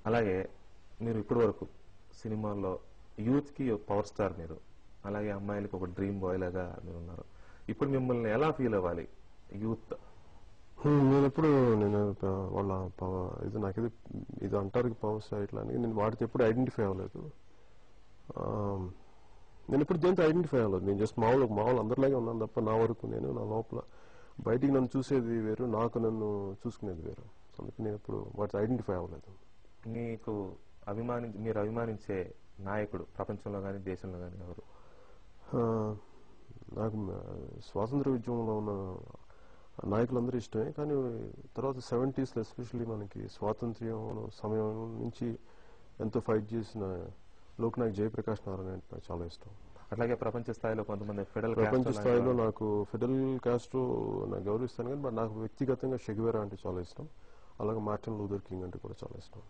అలాగే మీరు ఇప్పటి వరకు సినిమాల్లో యూత్కి పవర్ స్టార్ మీరు, అలాగే అమ్మాయిలకి ఒక డ్రీమ్ బాయ్ లాగా మీరు ఉన్నారు. ఇప్పుడు మిమ్మల్ని ఎలా ఫీల్ అవ్వాలి యూత్? నేను ఎప్పుడు వాళ్ళ ఇది నాకు ఇది అంటారు పవర్ స్టార్ ఇట్లా అని నేను వాటితో ఎప్పుడు ఐడెంటిఫై అవ్వలేదు. నేను ఎప్పుడు దేంతో ఐడెంటిఫై అవ్వలేదు. నేను జస్ట్ మామూలు అందరిలాగే ఉన్నాను తప్ప నా వరకు నేను నా లోపల బయటికి నన్ను చూసేది వేరు, నాకు నన్ను చూసుకునేది వేరు. అందుకే నేను ఎప్పుడు వాటితో ఐడెంటిఫై అవ్వలేదు. మీకు మీరు అభిమానించే నాయకుడు ప్రపంచంలో కానీ దేశంలో కానీ ఎవరు? నాకు స్వాతంత్ర ఉద్యమంలో ఉన్న నాయకులందరూ ఇష్టమే. కానీ తర్వాత 70s ఎస్పెషల్లీ మనకి స్వాతంత్ర్యం సమయం నుంచి ఎంతో ఫైట్ చేసిన లోక్నాయక్ జయప్రకాష్ నారాయణ అంటే నాకు చాలా ఇష్టం. అట్లాగే ప్రపంచ స్థాయిలో కొంతమంది ప్రపంచ స్థాయిలో నాకు ఫిడెల్ కాస్ట్రో నాకు గౌరవిస్తాను, కానీ నాకు వ్యక్తిగతంగా షెగువేరా అంటే చాలా ఇష్టం. అలాగే మార్టిన్ లూథర్ కింగ్ అంటే కూడా చాలా ఇష్టం.